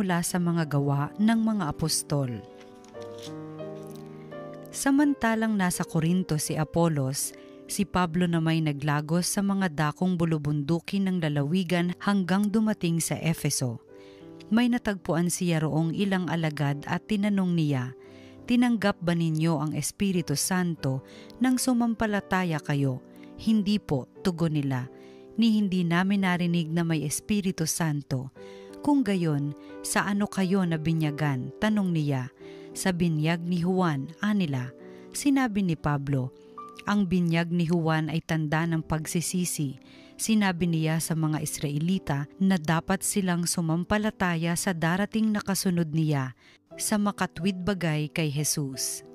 Mula sa mga gawa ng mga apostol. Samantalang nasa Korinto si Apolos, si Pablo na may naglagos sa mga dakong bulubundukin ng lalawigan hanggang dumating sa Efeso. May natagpuan siya roong ilang alagad at tinanong niya, "Tinanggap ba ninyo ang Espiritu Santo nang sumampalataya kayo?" "Hindi po," tugon nila, "ni hindi namin narinig na may Espiritu Santo." "Kung gayon, sa ano kayo nabinyagan?" tanong niya. "Sa binyag ni Juan," anila. Sinabi ni Pablo, "Ang binyag ni Juan ay tanda ng pagsisisi." Sinabi niya sa mga Israelita na dapat silang sumampalataya sa darating na kasunod niya, sa makatwid bagay kay Jesus.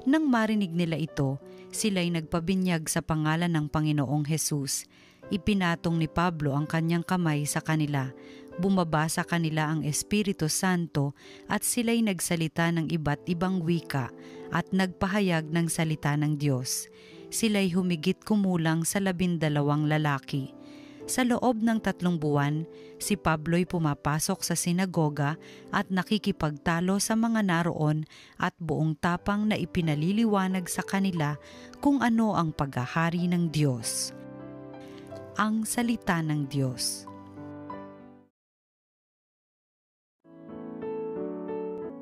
Nang marinig nila ito, sila'y nagpabinyag sa pangalan ng Panginoong Jesus. Ipinatong ni Pablo ang kanyang kamay sa kanila. Bumaba sa kanila ang Espiritu Santo at sila'y nagsalita ng iba't ibang wika at nagpahayag ng salita ng Diyos. Sila'y humigit kumulang sa 12 lalaki. Sa loob ng 3 buwan, si Pablo'y pumapasok sa sinagoga at nakikipagtalo sa mga naroon at buong tapang na ipinaliliwanag sa kanila kung ano ang paghahari ng Diyos. Ang salita ng Diyos.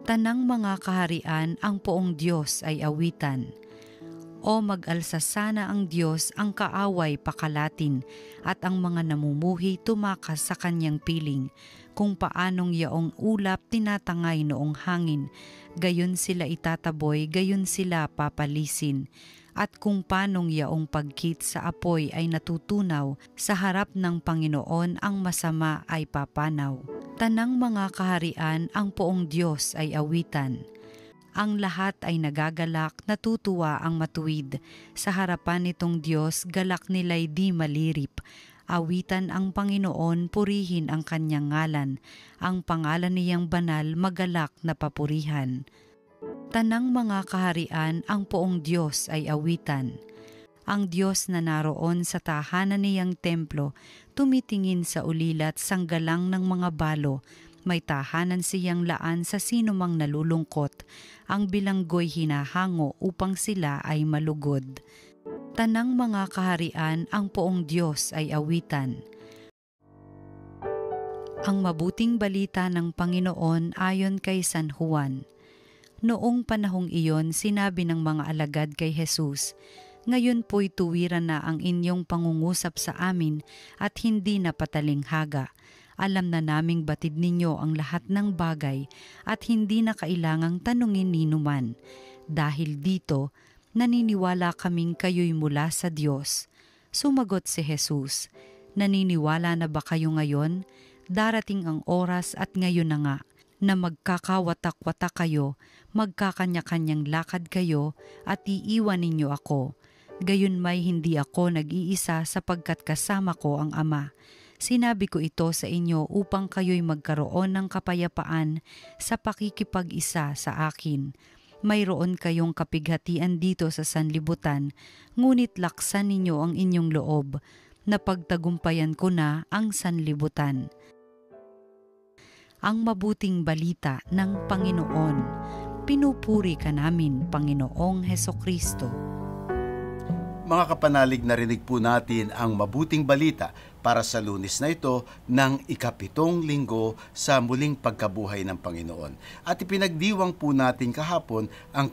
Tanang mga kaharian, ang poong Diyos ay awitan. O mag-alsa sana ang Diyos, ang kaaway pakalatin, at ang mga namumuhi tumakas sa kanyang piling, kung paanong yaong ulap tinatangay noong hangin, gayon sila itataboy, gayon sila papalisin. At kung panong yaong pagkit sa apoy ay natutunaw, sa harap ng Panginoon ang masama ay papanaw. Tanang mga kaharian, ang poong Diyos ay awitan. Ang lahat ay nagagalak, natutuwa ang matuwid. Sa harapan nitong Diyos, galak nila'y di malirip. Awitan ang Panginoon, purihin ang kanyang ngalan. Ang pangalan niyang banal, magalak na papurihan. Tanang mga kaharian, ang poong Diyos ay awitan. Ang Diyos na naroon sa tahanan niyang templo, tumitingin sa ulilat sanggalang ng mga balo. May tahanan siyang laan sa sinumang nalulungkot. Ang bilanggo'y hinahango upang sila ay malugod. Tanang mga kaharian, ang poong Diyos ay awitan. Ang mabuting balita ng Panginoon ayon kay San Juan. Noong panahong iyon, sinabi ng mga alagad kay Jesus, "Ngayon po'y tuwiran na ang inyong pangungusap sa amin at hindi na patalinghaga. Alam na naming batid ninyo ang lahat ng bagay at hindi na kailangang tanungin ninuman. Dahil dito, naniniwala kaming kayo'y mula sa Diyos." Sumagot si Jesus, "Naniniwala na ba kayo ngayon? Darating ang oras at ngayon na nga, na magkakawatak-watak kayo, magkakanya-kanyang lakad kayo at iiwan ninyo ako. Gayon may hindi ako nag-iisa sapagkat kasama ko ang Ama. Sinabi ko ito sa inyo upang kayo'y magkaroon ng kapayapaan sa pakikipag-isa sa akin. Mayroon kayong kapighatian dito sa sanlibutan, ngunit laksan ninyo ang inyong loob, na pagtagumpayan ko na ang sanlibutan." Ang mabuting balita ng Panginoon. Pinupuri ka namin, Panginoong Hesukristo. Mga kapanalig, narinig po natin ang mabuting balita para sa Lunes na ito ng ika-7 linggo sa muling pagkabuhay ng Panginoon. At ipinagdiwang po natin kahapon ang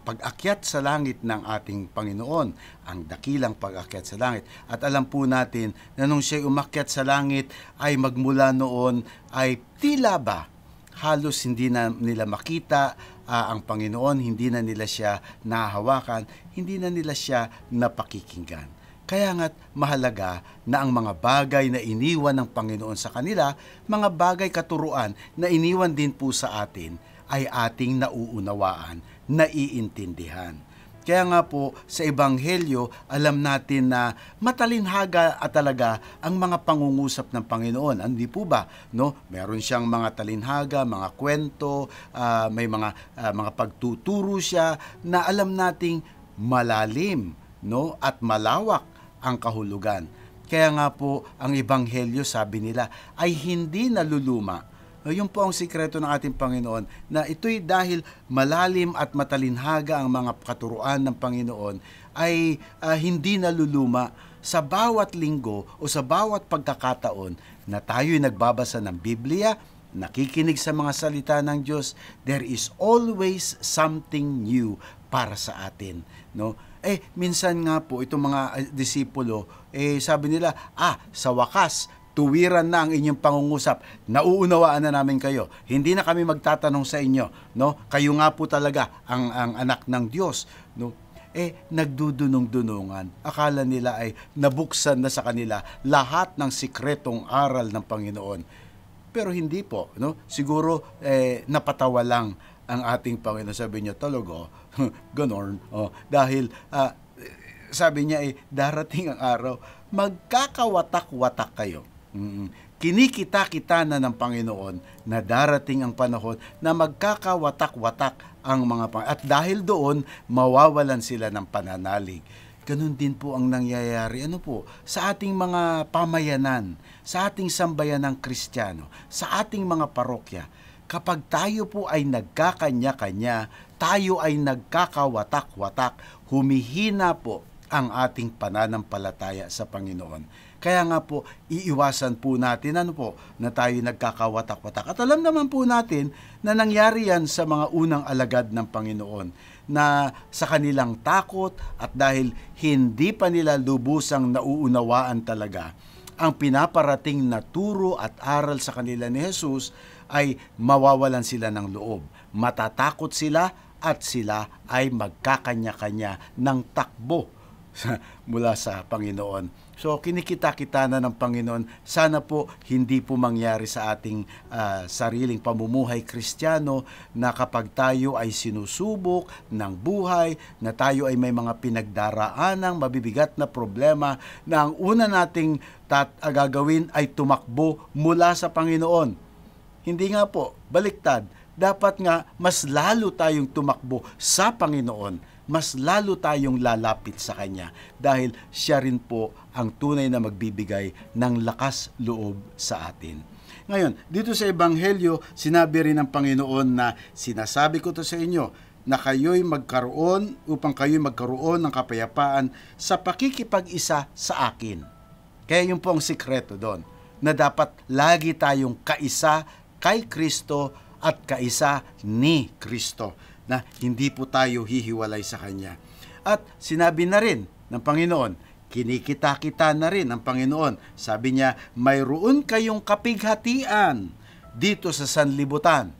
pag-akyat sa langit ng ating Panginoon, ang dakilang pag-akyat sa langit. At alam po natin na nung siya'y umakyat sa langit ay magmula noon ay tila ba halos hindi na nila makita ang Panginoon, hindi na nila siya nahahawakan, hindi na nila siya napakikinggan. Kaya nga't mahalaga na ang mga bagay na iniwan ng Panginoon sa kanila, mga bagay katuruan na iniwan din po sa atin, ay ating nauunawaan, naiintindihan. Kaya nga po sa Ebanghelyo, alam natin na matalinhaga at talaga ang mga pangungusap ng Panginoon. Hindi po ba? No? Meron siyang mga talinhaga, mga kwento, may mga pagtuturo siya na alam nating malalim, no? At malawak ang kahulugan. Kaya nga po ang Ebanghelyo, sabi nila, ay hindi naluluma. Yun po ang sikreto ng ating Panginoon, na ito'y dahil malalim at matalinhaga ang mga katuruan ng Panginoon, ay hindi naluluma sa bawat linggo o sa bawat pagkakataon na tayo'y nagbabasa ng Biblia, nakikinig sa mga salita ng Diyos. There is always something new para sa atin, no? Minsan nga po itong mga disipulo, sabi nila, sa wakas tuwiran na ang inyong pangungusap. Nauunawaan na namin kayo. Hindi na kami magtatanong sa inyo, no? Kayo nga po talaga ang anak ng Diyos, no? Nagdudunong-dunungan. Akala nila ay nabuksan na sa kanila lahat ng sikretong aral ng Panginoon. Pero hindi po, no? Siguro napatawa lang ang ating Panginoon. Sabi niya, talaga, ganon. Dahil sabi niya, darating ang araw, magkakawatak-watak kayo. Kinikita-kita na ng Panginoon na darating ang panahon na magkakawatak-watak ang mga at dahil doon, mawawalan sila ng pananalig. Ganun din po ang nangyayari sa ating mga pamayanan, sa ating sambayanang Kristiyano, sa ating mga parokya. Kapag tayo po ay nagkakanya-kanya, tayo ay nagkakawatak-watak, humihina po ang ating pananampalataya sa Panginoon. Kaya nga po, iiwasan po natin na tayo nagkakawatak-watak. At alam naman po natin na nangyari yan sa mga unang alagad ng Panginoon, na sa kanilang takot at dahil hindi pa nila lubusang nauunawaan talaga ang pinaparating na turo at aral sa kanila ni Jesus, ay mawawalan sila ng loob. Matatakot sila at sila ay magkakanya-kanya ng takbo mula sa Panginoon. So, kinikita-kita na ng Panginoon. Sana po hindi po mangyari sa ating sariling pamumuhay Kristiyano na kapag tayo ay sinusubok ng buhay, na tayo ay may mga pinagdaraanang mabibigat na problema, na ang una nating gagawin ay tumakbo mula sa Panginoon. Hindi nga po, baliktad. Dapat nga mas lalo tayong tumakbo sa Panginoon, mas lalo tayong lalapit sa Kanya dahil siya rin po ang tunay na magbibigay ng lakas loob sa atin. Ngayon, dito sa Ebanghelyo, sinabi rin ng Panginoon na sinasabi ko to sa inyo na kayo'y magkaroon upang kayo'y magkaroon ng kapayapaan sa pakikipag-isa sa akin. Kaya yun po ang sikreto doon, na dapat lagi tayong kaisa kay Kristo at kaisa ni Kristo, na hindi po tayo hihiwalay sa Kanya. At sinabi na rin ng Panginoon, kinikita-kita na rin ng Panginoon. Sabi niya, mayroon kayong kapighatian dito sa sanlibutan.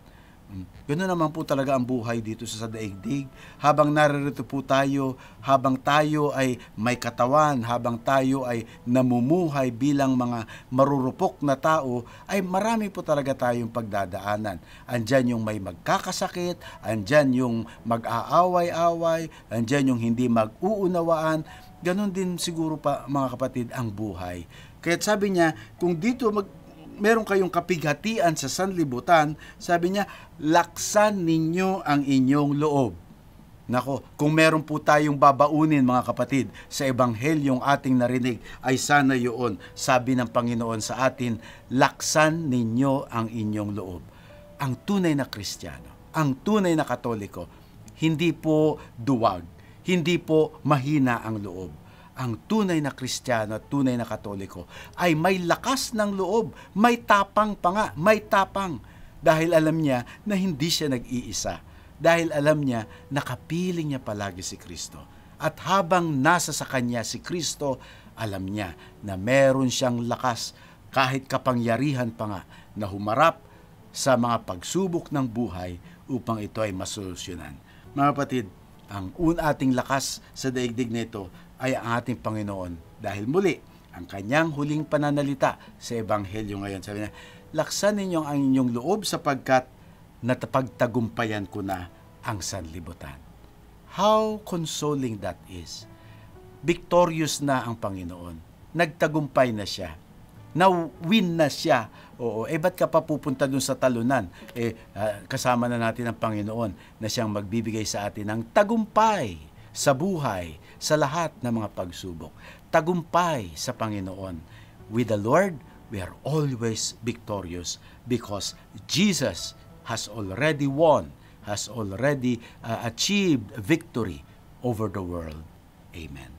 Ganoon naman po talaga ang buhay dito sa daigdig. Habang naririto po tayo, habang tayo ay may katawan, habang tayo ay namumuhay bilang mga marurupok na tao, ay marami po talaga tayong pagdadaanan. Andyan yung may magkakasakit, andyan yung mag-aaway-away, andyan yung hindi mag-uunawaan. Ganon din siguro pa, mga kapatid, ang buhay. Kaya sabi niya, kung dito meron kayong kapighatian sa sanlibutan, sabi niya, laksan ninyo ang inyong loob. Nako, kung meron po tayong babaunin, mga kapatid, sa Ebanghelyong ating narinig, ay sana yun, sabi ng Panginoon sa atin, laksan ninyo ang inyong loob. Ang tunay na Kristiyano, ang tunay na Katoliko, hindi po duwag, hindi po mahina ang loob. Ang tunay na Kristiyano at tunay na Katoliko ay may lakas ng loob, may tapang pa nga, may tapang. Dahil alam niya na hindi siya nag-iisa. Dahil alam niya na kapiling niya palagi si Kristo. At habang nasa sa kanya si Kristo, alam niya na meron siyang lakas kahit kapangyarihan pa nga na humarap sa mga pagsubok ng buhay upang ito ay masolusyonan. Mga kapatid, ang ating lakas sa daigdig nito ay ang ating Panginoon. Dahil muli, ang kanyang huling pananalita sa Ebanghelyo ngayon, sabi niya, laksan ninyo ang inyong loob sapagkat natapagtagumpayan ko na ang sanlibutan. How consoling that is. Victorious na ang Panginoon. Nagtagumpay na siya. Na-win na siya. Oo, ba't ka pa pupunta dun sa talunan? Kasama na natin ang Panginoon na siyang magbibigay sa atin ng tagumpay sa buhay, sa lahat ng mga pagsubok. Tagumpay sa Panginoon. With the Lord, we are always victorious because Jesus has already won, has already achieved victory over the world. Amen.